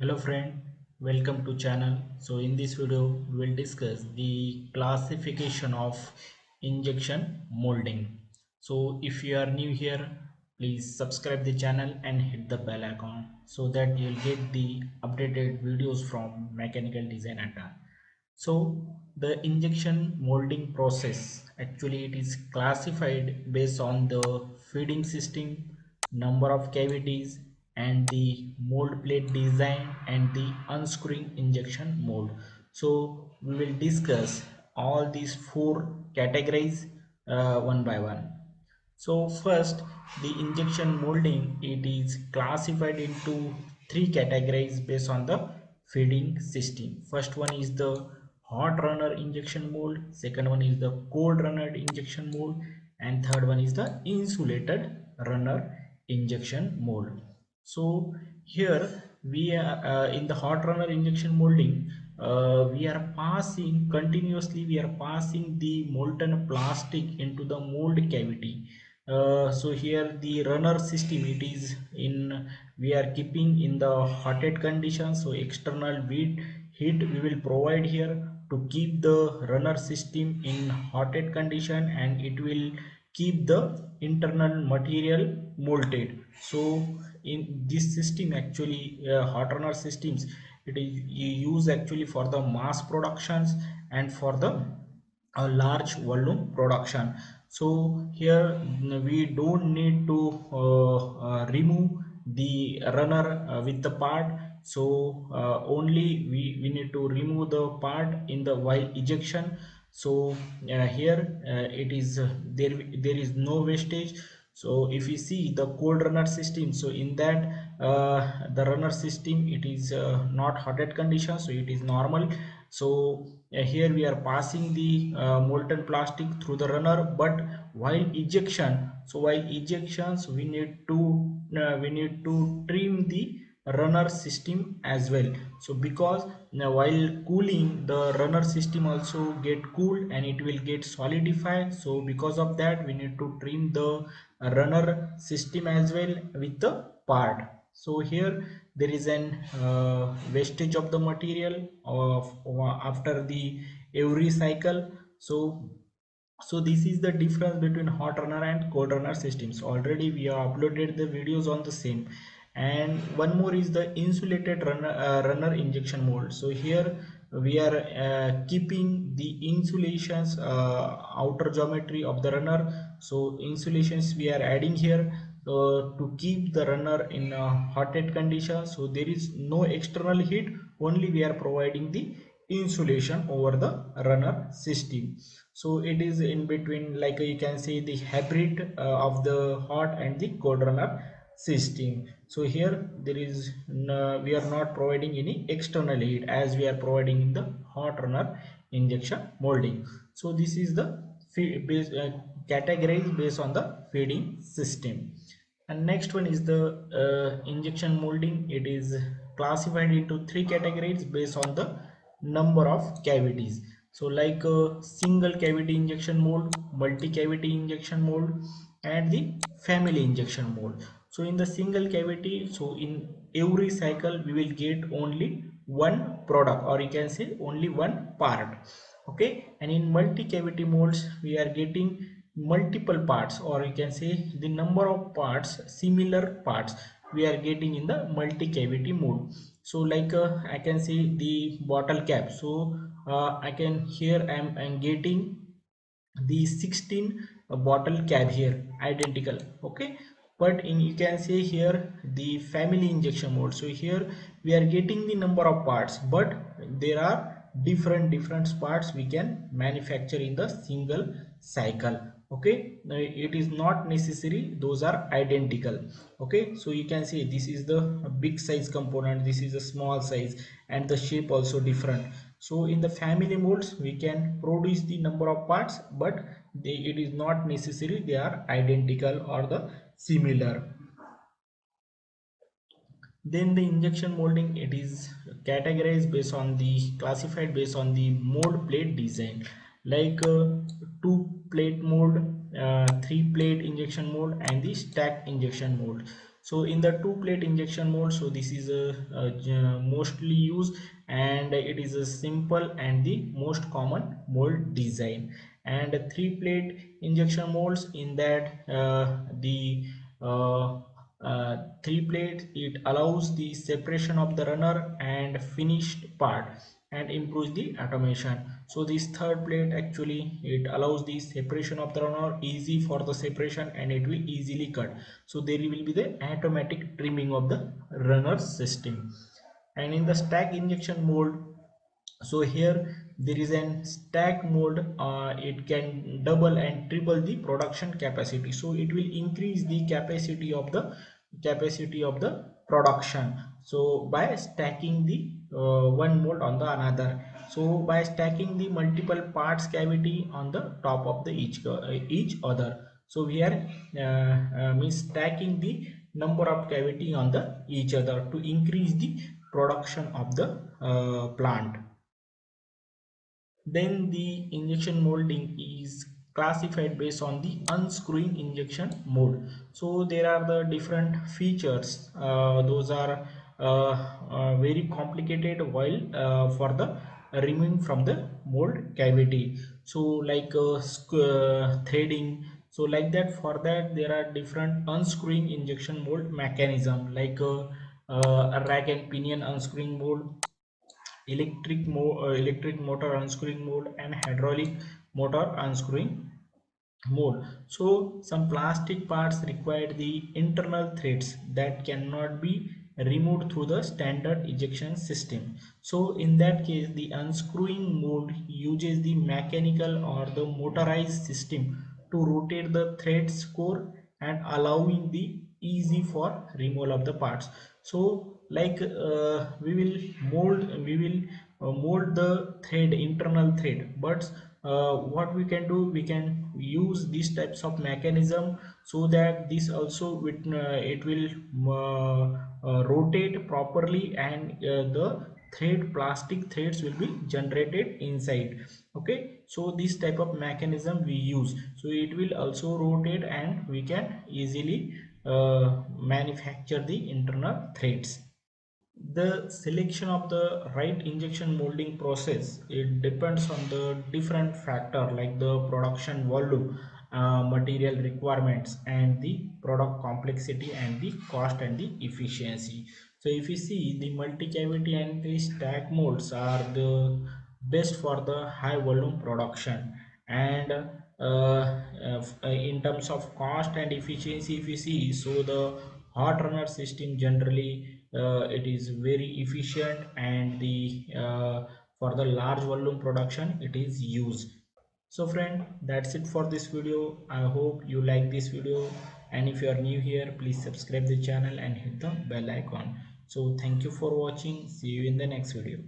Hello friend, welcome to channel. So in this video we will discuss the classification of injection molding. So if you are new here, please subscribe the channel and hit the bell icon so that you'll get the updated videos from mechanical design ata. So the injection molding process actually it is classified based on the feeding system, number of cavities and the mold plate design and the unscrewing injection mold. So we will discuss all these four categories one by one. So first, the injection molding, it is classified into three categories based on the feeding system. First one is the hot runner injection mold, second one is the cold runner injection mold, and third one is the insulated runner injection mold. So here we are in the hot runner injection molding, we are passing continuously, we are passing the molten plastic into the mold cavity. So here the runner system, it is in, we are keeping in the hotted condition. So external heat we will provide here to keep the runner system in hotted condition, and it will keep the internal material molded. So in this system actually, hot runner systems, it is used actually for the mass productions and for the a large volume production. So here we don't need to remove the runner with the part. So only we need to remove the part in the while ejection. So here it is there is no wastage. So if you see the cold runner system, so in that the runner system, it is not hotted condition, so it is normal. So here we are passing the molten plastic through the runner, but while ejection, so while ejections we need to trim the runner system as well. So because now while cooling, the runner system also get cooled and it will get solidified. So because of that we need to trim the runner system as well with the part. So here there is an wastage of the material of after the every cycle. So this is the difference between hot runner and cold runner systems. Already we have uploaded the videos on the same. And one more is the insulated runner injection mold. So here we are keeping the insulations outer geometry of the runner. So insulations we are adding here to keep the runner in a hotted condition. So there is no external heat, only we are providing the insulation over the runner system. So it is in between, like you can see the hybrid of the hot and the cold runner system. So here there is no, we are not providing any external heat as we are providing in the hot runner injection molding. So this is the categories based on the feeding system. And next one is the injection molding. It is classified into three categories based on the number of cavities. So like single cavity injection mold, multi cavity injection mold, and the family injection mold. So in the single cavity, so in every cycle we will get only one product, or you can say only one part. Okay, and in multi cavity molds we are getting multiple parts, or you can say the number of parts, similar parts we are getting in the multi cavity mold. So like I can see the bottle cap. So I can here I'm getting the 16 bottle cap here identical. Okay, but in you can say here the family injection mode. So here we are getting the number of parts, but there are different parts we can manufacture in the single cycle. Okay, now it is not necessary those are identical. Okay, so you can see this is the big size component, this is a small size, and the shape also different. So in the family modes we can produce the number of parts, but it is not necessary they are identical or the similar. Then the injection molding, it is categorized based on the classified based on the mold plate design, like two plate mold, three plate injection mold, and the stack injection mold. So in the two plate injection mold, so this is mostly used, and it is a simple and the most common mold design. And three plate injection molds, in that the uh, three plate, it allows the separation of the runner and finished part and improves the automation. So this third plate, actually it allows the separation of the runner, easy for the separation, and it will easily cut. So there will be the automatic trimming of the runner system. And in the stack injection mold, so here there is an stack mode. It can double and triple the production capacity, so it will increase the capacity of the production, so by stacking the one mold on the another. So by stacking the multiple parts cavity on the top of the each other, so we are means stacking the number of cavity on the each other to increase the production of the plant. Then the injection molding is classified based on the unscrewing injection mold. So there are the different features. Those are very complicated while for the removing from the mold cavity. So like threading. So like that, for that there are different unscrewing injection mold mechanism, like a rack and pinion unscrewing mold, electric motor unscrewing mode, and hydraulic motor unscrewing mode. So some plastic parts require the internal threads that cannot be removed through the standard ejection system. So in that case, the unscrewing mode uses the mechanical or the motorized system to rotate the threads core and allowing the easy for removal of the parts. So like we will mold the thread, internal thread, but what we can do, we can use these types of mechanism, so that this also it will rotate properly, and the plastic threads will be generated inside. Okay, so this type of mechanism we use, so it will also rotate and we can easily manufacture the internal threads. The selection of the right injection molding process, it depends on the different factor, like the production volume, material requirements, and the product complexity, and the cost, and the efficiency. So if you see, the multi cavity and the stack molds are the best for the high volume production. And in terms of cost and efficiency, if you see, so the hot runner system generally it is very efficient, and the for the large volume production it is used. So friend, that's it for this video. I hope you like this video, and if you are new here, please subscribe the channel and hit the bell icon. So thank you for watching. See you in the next video.